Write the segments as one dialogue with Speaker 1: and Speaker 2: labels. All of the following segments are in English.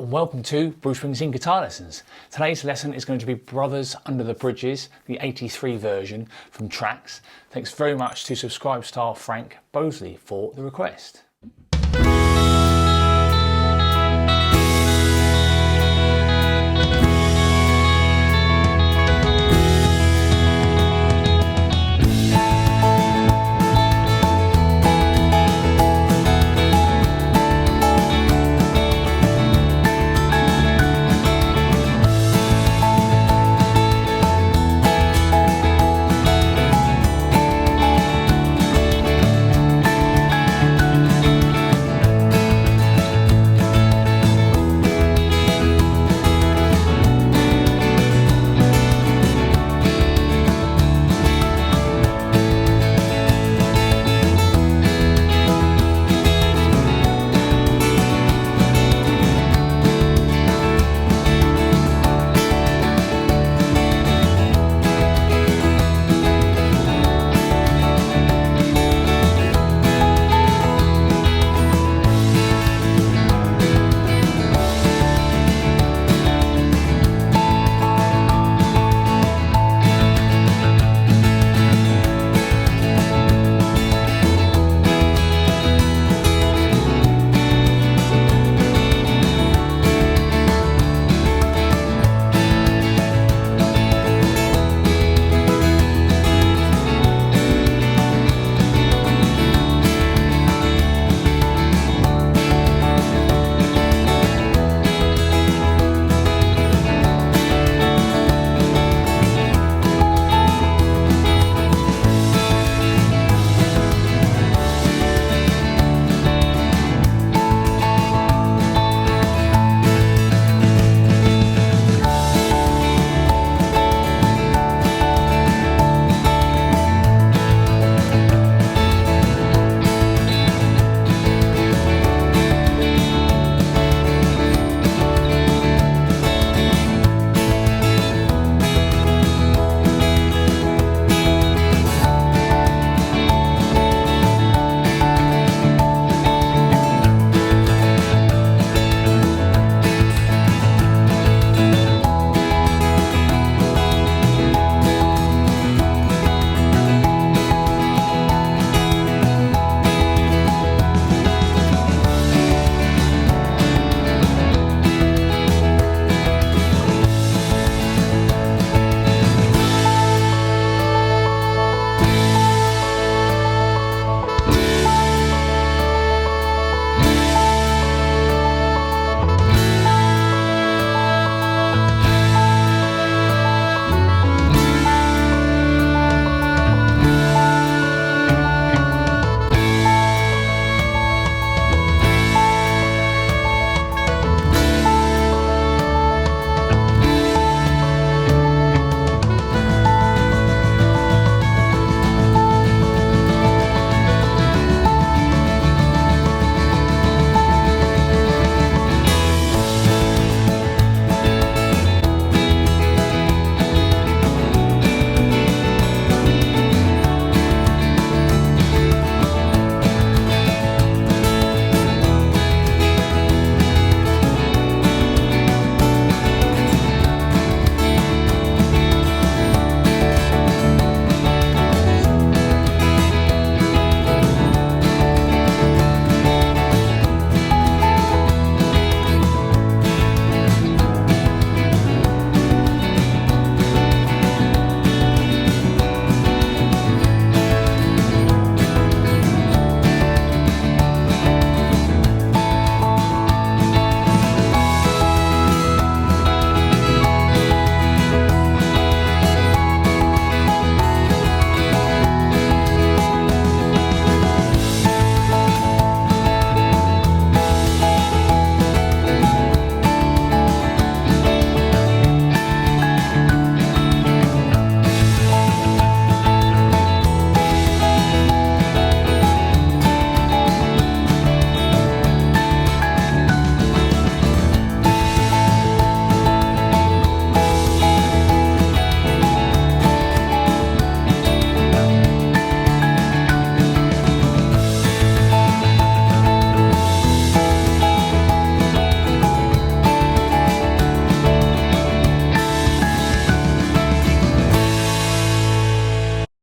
Speaker 1: and welcome to Bruce Springsteen Guitar Lessons. Today's lesson is going to be Brothers Under the Bridges, the 83 version from Tracks. Thanks very much to subscribe star Frank Bosley for the request.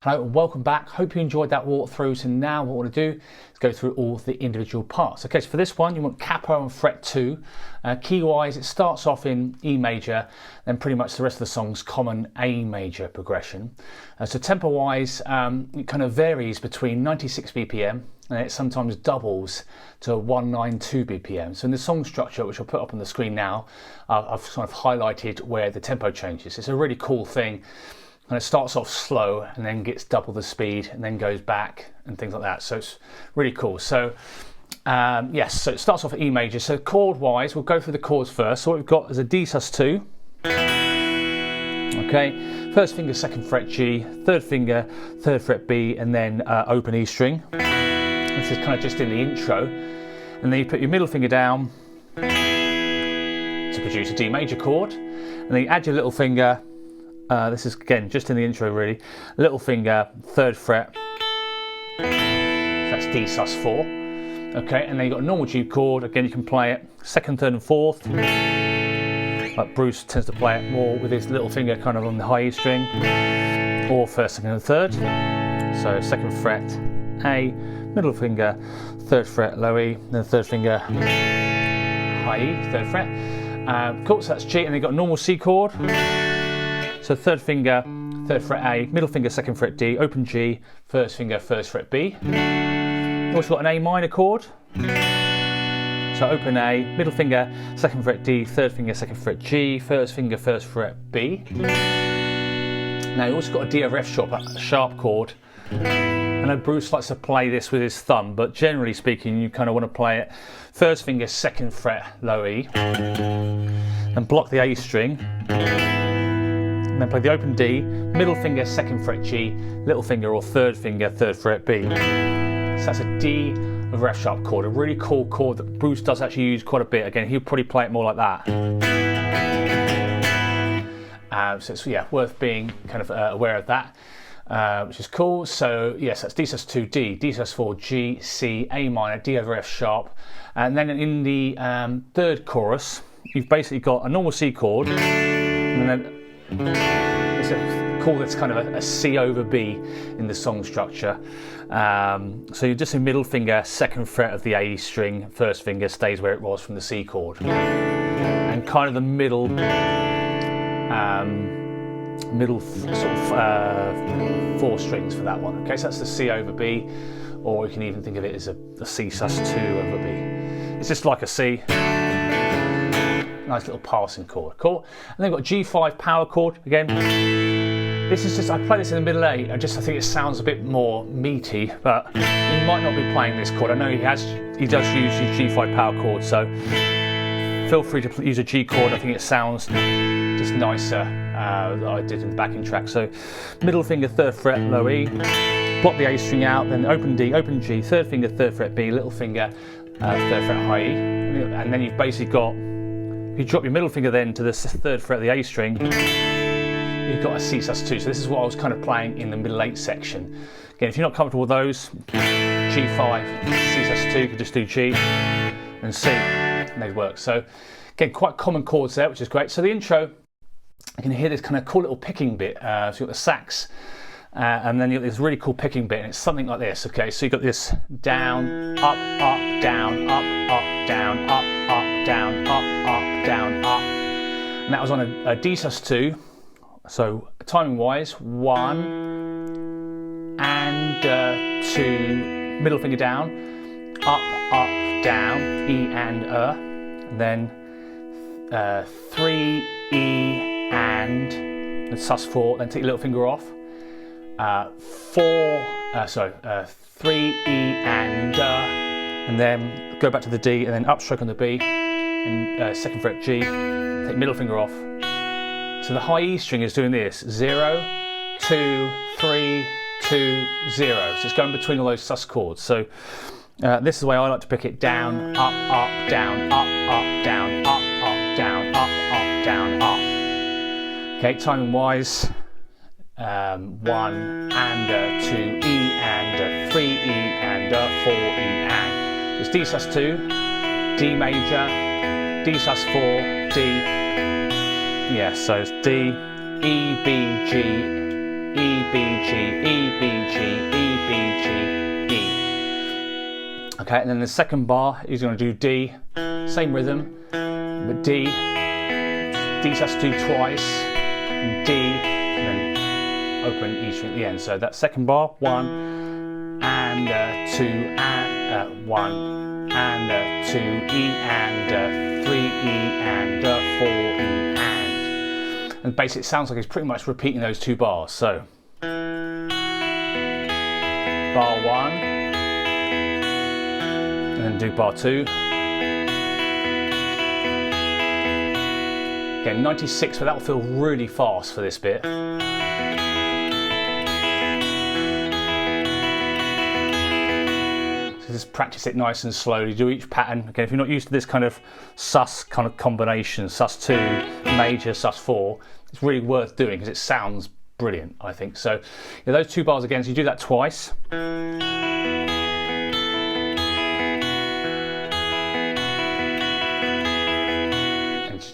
Speaker 1: Hello and welcome back. Hope you enjoyed that walkthrough. So now what I want to do is go through all the individual parts. Okay, so for this one you want capo on fret 2. Key wise, it starts off in E major, then pretty much the rest of the song's common A major progression. So tempo wise, it kind of varies between 96 BPM and it sometimes doubles to 192 BPM. So in the song structure, which I'll put up on the screen now, I've sort of highlighted where the tempo changes. It's a really cool thing. And it starts off slow and then gets double the speed and then goes back and things like that. So it's really cool. So yes, so it starts off at E major. So chord wise, we'll go through the chords first. So what we've got is a D sus2. Okay, first finger, second fret G, third finger, third fret B, and then open E string. This is kind of just in the intro. And then you put your middle finger down to produce a D major chord. And then you add your little finger. This is again just in the intro really. Little finger, third fret. So that's D sus4. Okay, and then you've got a normal G chord. Again, you can play it second, third, and fourth. Like Bruce tends to play it more with his little finger kind of on the high E string, or first, second, and third. So second fret A, middle finger, third fret low E, then third finger high E, third fret. Cool, so that's G, and then you've got a normal C chord. So third finger, third fret A, middle finger, second fret D, open G, first finger, first fret B. You've also got an A minor chord. So open A, middle finger, second fret D, third finger, second fret G, first finger, first fret B. Now you also got a D over F sharp chord. I know Bruce likes to play this with his thumb, but generally speaking, you kind of want to play it first finger, second fret, low E, and block the A string. And then play the open D, middle finger, second fret G, little finger or third finger, third fret B. So that's a D over F sharp chord, a really cool chord that Bruce does actually use quite a bit. Again, he'll probably play it more like that. So it's worth being kind of aware of that, which is cool. So yes, that's D sus2, D, D sus4, G, C, A minor, D over F sharp. And then in the third chorus, you've basically got a normal C chord, and then it's a chord that's kind of a C over B in the song structure. So you're just in middle finger, second fret of the A string, first finger stays where it was from the C chord. And kind of the middle sort of 4 strings for that one. Okay, so that's the C over B, or you can even think of it as a C sus2 over B. It's just like a C. Nice little passing chord, cool. And then we've got G5 power chord again. This is just, I play this in the middle A. I think it sounds a bit more meaty, but he might not be playing this chord. I know he does use his G5 power chord, so feel free to use a G chord. I think it sounds just nicer than I did in the backing track. So middle finger, third fret, low E, block the A string out, then open D, open G, third finger, third fret B, little finger, third fret high E, and then you've basically got. If you drop your middle finger then to the third fret of the A string, you've got a C sus2. So this is what I was kind of playing in the middle 8 section. Again, if you're not comfortable with those, G5, C sus2, you could just do G and C, and they'd work. So again, quite common chords there, which is great. So the intro, you can hear this kind of cool little picking bit. So you've got the sax, and then you've got this really cool picking bit, and it's something like this. Okay, so you've got this down, up, down, up, down, up, down, up, down, up. And that was on a D sus2. So timing wise, 1 and 2, middle finger down, up, down, E and then 3, E and sus4, then take your little finger off. 3, E and then go back to the D and then upstroke on the B and second fret G, take middle finger off. So the high E string is doing this, 0, 2, 3, 2, 0. So it's going between all those sus chords. So this is the way I like to pick it, down, up, down, up, down, up, down, up, down, up. Okay, timing wise, 1 and 2, E and 3, E and 4, E and. It's D sus2, D major, D sus4, D. Yeah, so it's D, E, B, G, E, B, G, E, B, G, E, B, G, E. Okay, and then the second bar is going to do D, same rhythm, but D sus2 twice, and D, and then open E string at the end. So that second bar, 1 and 2 and 1 and 2 E and 3 E and 4 E and basically it sounds like it's pretty much repeating those two bars. So bar 1 and then do bar 2. Again, 96, but that'll feel really fast for this bit. So just practice it nice and slowly. Do each pattern. Again, if you're not used to this kind of sus kind of combination, sus2, major, sus4, it's really worth doing because it sounds brilliant, I think. So yeah, those two bars again, so you do that twice.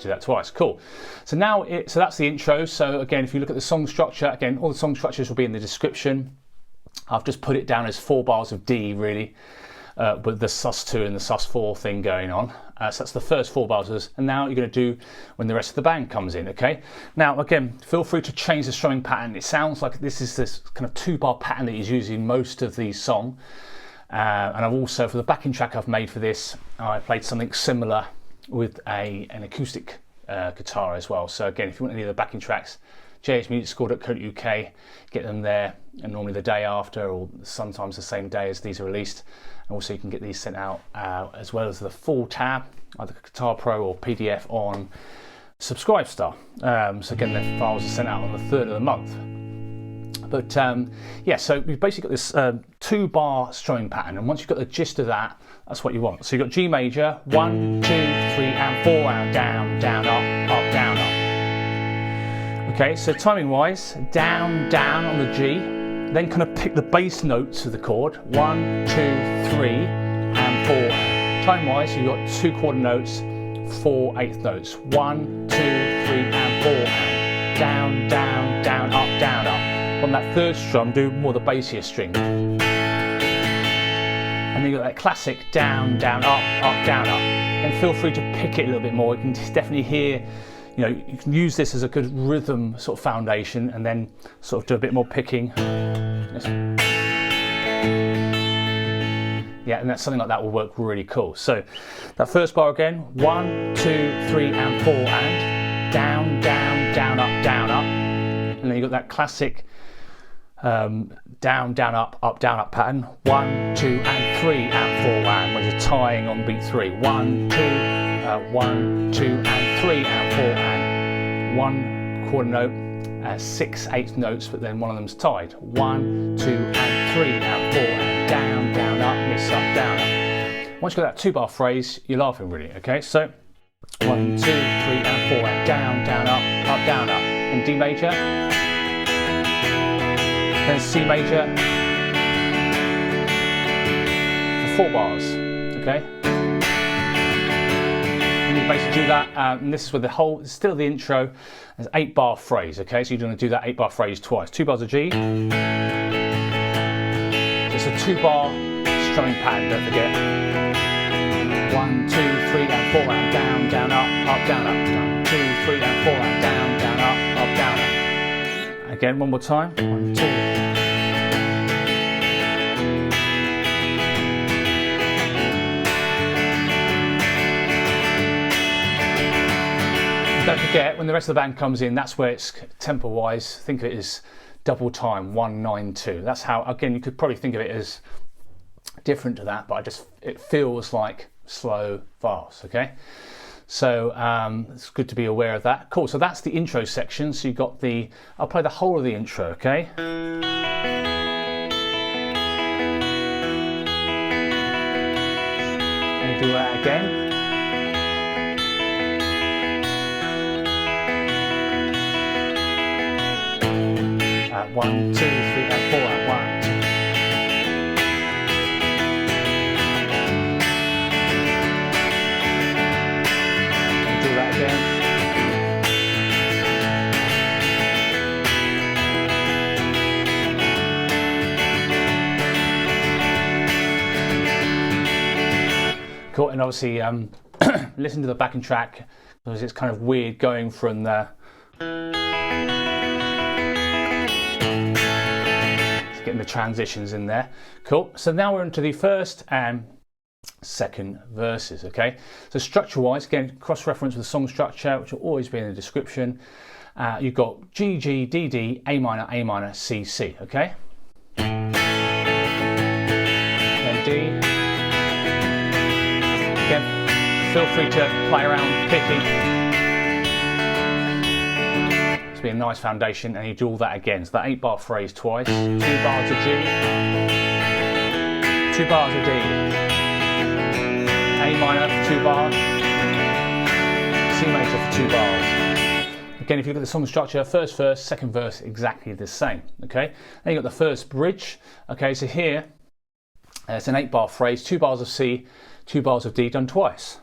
Speaker 1: Do that twice. Cool. So now so that's the intro. So again, if you look at the song structure, again, all the song structures will be in the description. I've just put it down as 4 bars of D really, with the sus2 and the sus4 thing going on. So that's the first 4 bars, and now you're going to do when the rest of the band comes in. Okay. Now again, feel free to change the strumming pattern. It sounds like this is this kind of 2-bar pattern that is used in most of these songs. And I've also, for the backing track I've made for this, I played something similar with an acoustic guitar as well. So again, if you want any of the backing tracks, jhmusicschool.co.uk, get them there, and normally the day after or sometimes the same day as these are released. And also you can get these sent out as well as the full tab, either Guitar Pro or PDF on Subscribestar. So again, the files are sent out on the 3rd of the month. But yeah, so we've basically got this 2-bar strumming pattern, and once you've got the gist of that, that's what you want. So you've got G major, 1, 2, 3 and 4, and down, down, up, down, up. Okay, so timing wise, down, down on the G, then kind of pick the bass notes of the chord, 1, 2, 3 and 4. Time wise, you've got 2 quarter notes, 4 eighth notes, 1, 2, 3 and 4, and down, down, down, up, down, up. On that third strum, do more the bassier string. And then you've got that classic down, down, up, down, up. And feel free to pick it a little bit more. You can definitely hear, you know, you can use this as a good rhythm sort of foundation and then sort of do a bit more picking. Yeah, and that's something like that will work really cool. So that first bar again, 1, 2, 3 and 4 and down, down, down, up, down, up. And then you've got that classic down, down, up, down, up pattern. 1, 2 and 3 and 4 and where you're tying on beat 3. 1, 2, 1, 2 and 3 and 4 and 1 quarter note, 6 eighth notes, but then one of them's tied. 1, 2 and 3 and 4 and down, down, up, miss up, down, up. Once you've got that 2-bar phrase, you're laughing really. Okay, so 1, 2, 3 and 4 and down, down, up, down, up. In D major. Then C major for 4 bars, okay? And you basically do that, and this is with the whole, still the intro, there's 8-bar phrase, okay? So you're going to do that 8-bar phrase twice. 2 bars of G. It's a 2-bar strumming pattern, don't forget. 1, 2, 3 and 4 and down, down, up, down, up. 1, 2, 3 and 4 and down, down, up, down, up. Again, one more time. 1, 2. Don't forget, when the rest of the band comes in, that's where it's tempo-wise. Think of it as double time, 1, 9, 2. That's how. Again, you could probably think of it as different to that, but it feels like slow, fast. Okay. So it's good to be aware of that. Cool, so that's the intro section. So you've got I'll play the whole of the intro, okay? And do that again. 1, 2, 3 and 4 and 1, 2. Do that again. Cool, and obviously listen to the backing track because it's kind of weird going from the getting the transitions in there. Cool, so now we're into the first and second verses, okay? So structure-wise, again, cross-reference with the song structure, which will always be in the description. You've got G, G, D, D, A minor, C, C, okay? Then D. Again, feel free to play around, picky. Be a nice foundation, and you do all that again. So that 8-bar phrase twice, 2 bars of G, 2 bars of D, A minor for 2 bars, C major for 2 bars. Again, if you look at the song structure, first verse, second verse, exactly the same. Okay, then you got the first bridge. Okay, so here it's an 8-bar phrase, 2 bars of C, 2 bars of D done twice.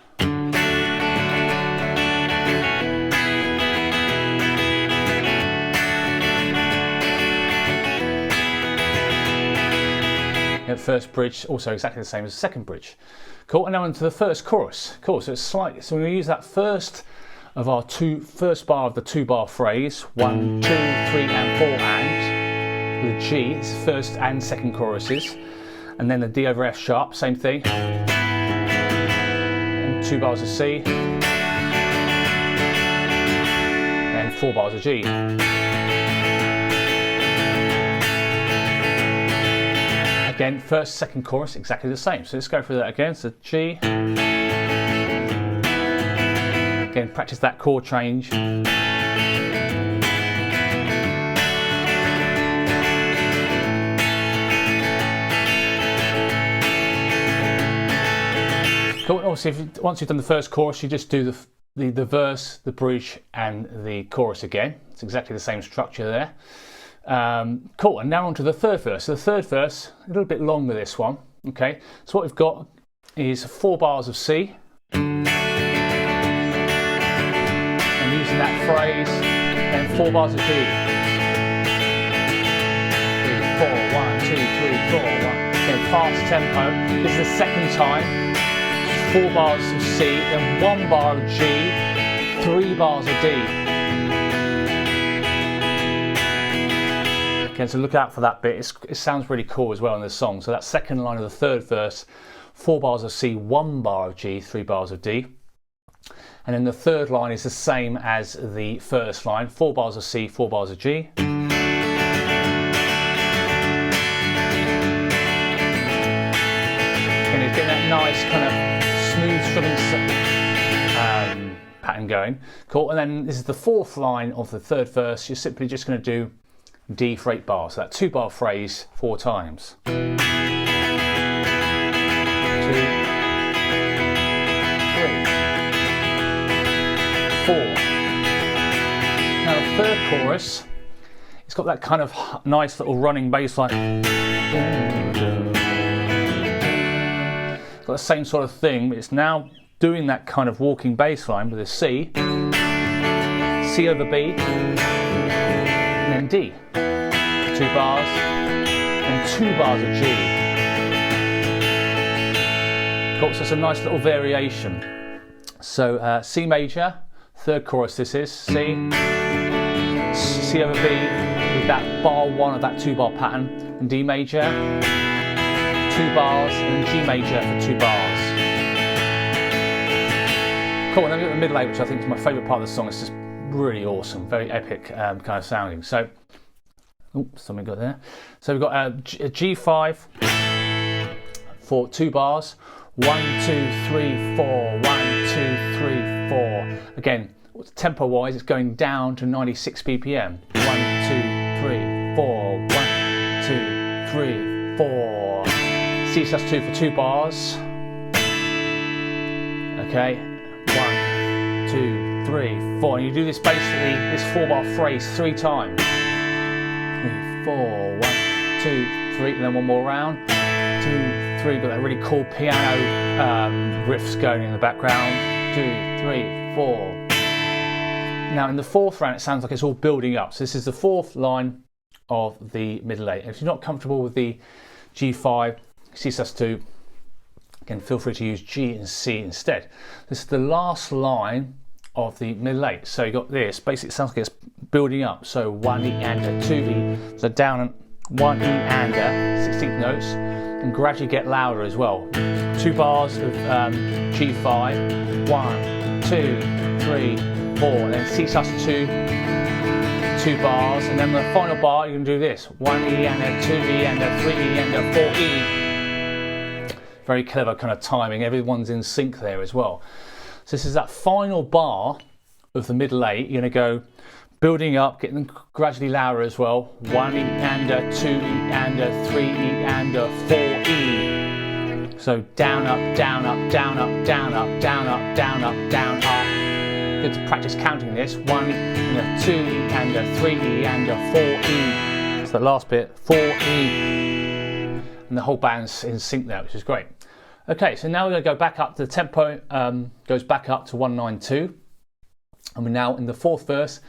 Speaker 1: First bridge also exactly the same as the second bridge. Cool, and now into the first chorus. Cool, so it's slightly, so we're going to use that first bar of the 2-bar phrase, 1, 2, 3 and 4 and with a G, it's first and second choruses, and then the D over F sharp, same thing, and 2 bars of C, and 4 bars of G. Again, first, second chorus, exactly the same. So let's go through that again. So G. Again, practice that chord change. Cool. Obviously, once you've done the first chorus, you just do the verse, the bridge, and the chorus again. It's exactly the same structure there. Cool, and now on to the third verse. So the third verse, a little bit longer this one, okay? So what we've got is 4 bars of C. And using that phrase, and 4 bars of D. 3, 4, 1, 2, 3, 4, 1. Again, fast tempo. This is the second time. 4 bars of C, then 1 bar of G, 3 bars of D. Okay, so look out for that bit. It sounds really cool as well in the song. So that second line of the third verse, 4 bars of C, 1 bar of G, 3 bars of D. And then the third line is the same as the first line, 4 bars of C, 4 bars of G. And it's getting that nice kind of smooth strumming pattern going. Cool, and then this is the fourth line of the third verse. You're simply just going to do D for 8 bars, so that 2-bar phrase 4 times. 2, 3. Now the third chorus, it's got that kind of nice little running bass line. It's got the same sort of thing, but it's now doing that kind of walking bass line with a C, C over B, and then D. 2 bars, and 2 bars of G. Cool, so it's a nice little variation. So C major, third chorus this is, C, C over B with that bar 1 of that 2-bar pattern, and D major, 2 bars, and G major for 2 bars. Cool, and then we've got the middle 8, which I think is my favourite part of the song. It's just really awesome, very epic kind of sounding. So, oops, something got there. So we've got a G5 for 2 bars. 1, 2, 3, 4. 1, 2, 3, 4. Again, tempo-wise, it's going down to 96 BPM. 1, 2, 3, 4. 1, 2, 3, 4. C sus2 for 2 bars. Okay. 1, 2, 3, 4. And you do this basically, this 4-bar phrase 3 times. 3, 4, 1, 2, 3, and then one more round. 2, 3, got that really cool piano riffs going in the background. 2, 3, 4. Now in the fourth round, it sounds like it's all building up. So this is the fourth line of the middle 8. If you're not comfortable with the G5, C sus2, Again, feel free to use G and C instead. This is the last line of the middle 8. So you got this, basically it sounds like it's building up. So 1 E and a 2 E, so down and 1 E and a 16th notes, and gradually get louder as well. 2 bars of G5, 1, 2, 3, 4, and then C sus2, 2 bars, and then the final bar you can do this: 1 E and a 2 E and a 3 E and a 4 E. Very clever kind of timing. Everyone's in sync there as well. So this is that final bar of the middle 8. You're going to go building up, getting them gradually louder as well. 1 E and a 2 E and a 3 E and a 4 E. So down, up, down, up, down, up, down, up, down, up, down, up, down, up. Good to practice counting this. 1 E and a 2 E and a 3 E and a 4 E. So the last bit, 4 E. And the whole band's in sync there, which is great. Okay, so now we're going to go back up. The tempo goes back up to 192. And we're now in the 4th verse,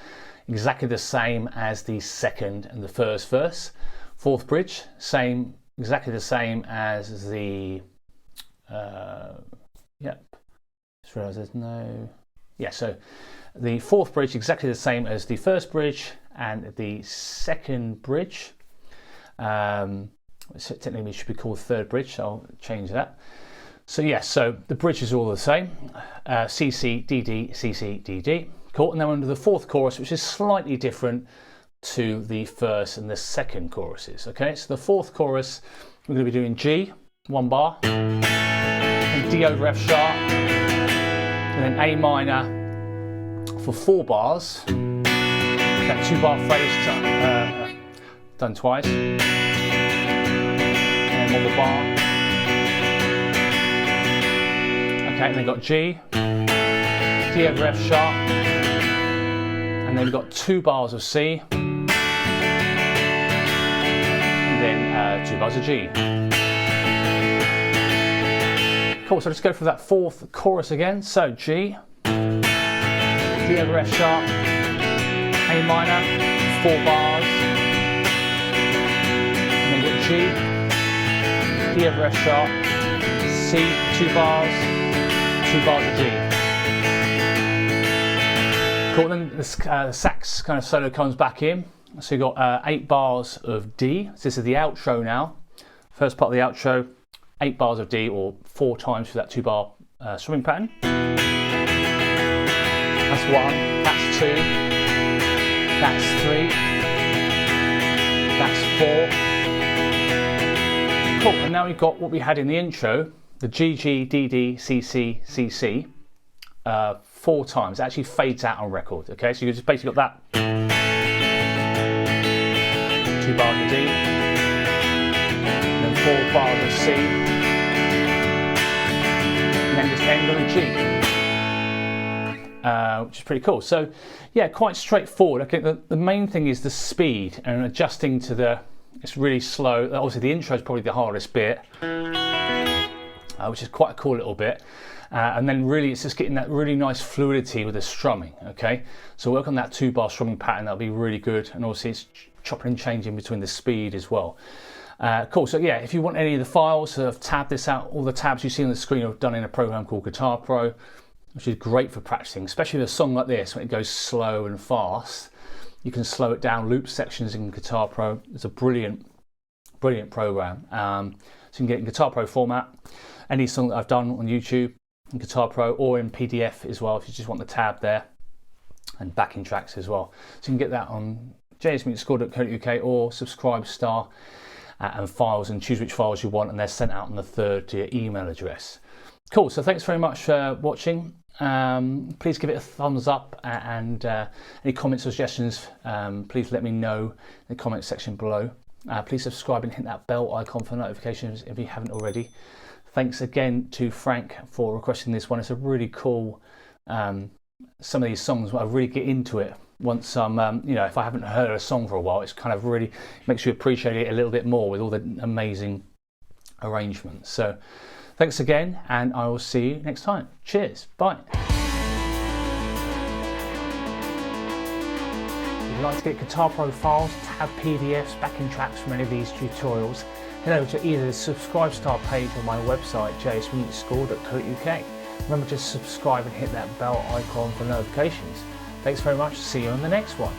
Speaker 1: exactly the same as the 2nd and the 1st verse. 4th bridge, same, exactly the same as the, yep, just realised there's no, yeah, so the 4th bridge, exactly the same as the 1st bridge and the 2nd bridge. So technically it should be called 3rd bridge, so I'll change that. So yes, so the bridges are all the same, C, C, D, D, C, C, D, D. Cool, and then under the 4th chorus, which is slightly different to the 1st and the 2nd choruses. Okay, so the 4th chorus, we're going to be doing G, 1 bar, and D over F sharp, and then A minor for 4 bars. That 2 bar phrase done twice, and then 1 more bar. Okay, and then got G, D over F sharp, and then we've got 2 bars of C, and then 2 bars of G. Cool, so let's go for that 4th chorus again. So G, D over F sharp, A minor, 4 bars, and then got G, D over F sharp, C, 2 bars, 2 bars of G. Cool, then the sax kind of solo comes back in. So you've got 8 bars of D. So this is the outro now. First part of the outro, 8 bars of D, or 4 times for that 2 bar strumming pattern. That's 1, that's 2, that's 3, that's 4. Cool, and now we've got what we had in the intro, the G, G, D, D, C, C, C, C, 4 times. It actually fades out on record, okay? So you just basically got that 2 bars of D, and then 4 bars of C, and then just end on a G, which is pretty cool. So yeah, quite straightforward. I think the main thing is the speed and adjusting to the, it's really slow. Obviously the intro is probably the hardest bit, which is quite a cool little bit. And then really it's just getting that really nice fluidity with the strumming, okay? So work on that 2 bar strumming pattern, that'll be really good. And also it's chopping and changing between the speed as well. Cool, so yeah, if you want any of the files, so I've tabbed this out. All the tabs you see on the screen are done in a program called Guitar Pro, which is great for practicing, especially with a song like this, when it goes slow and fast. You can slow it down, loop sections in Guitar Pro. It's a brilliant program. So you can get it in Guitar Pro format. Any song that I've done on YouTube, in Guitar Pro, or in PDF as well, if you just want the tab there, and backing tracks as well. So you can get that on jsmusicschool.co.uk or Subscribestar, and files, and choose which files you want, and they're sent out on the 3rd to your email address. Cool, so thanks very much for watching. Please give it a thumbs up, and any comments or suggestions, please let me know in the comment section below. Please subscribe and hit that bell icon for notifications if you haven't already. Thanks again to Frank for requesting this one. It's a really cool, some of these songs, I really get into it once I'm, you know, if I haven't heard a song for a while, it's kind of really makes you appreciate it a little bit more with all the amazing arrangements. So thanks again, and I will see you next time. Cheers, bye. you'd like to get guitar profiles, tab PDFs, backing tracks from any of these tutorials, head over to either the Subscribe Star page or my website jsmusicSchool.co.uk. Remember to subscribe and hit that bell icon for notifications. Thanks very much, see you on the next one.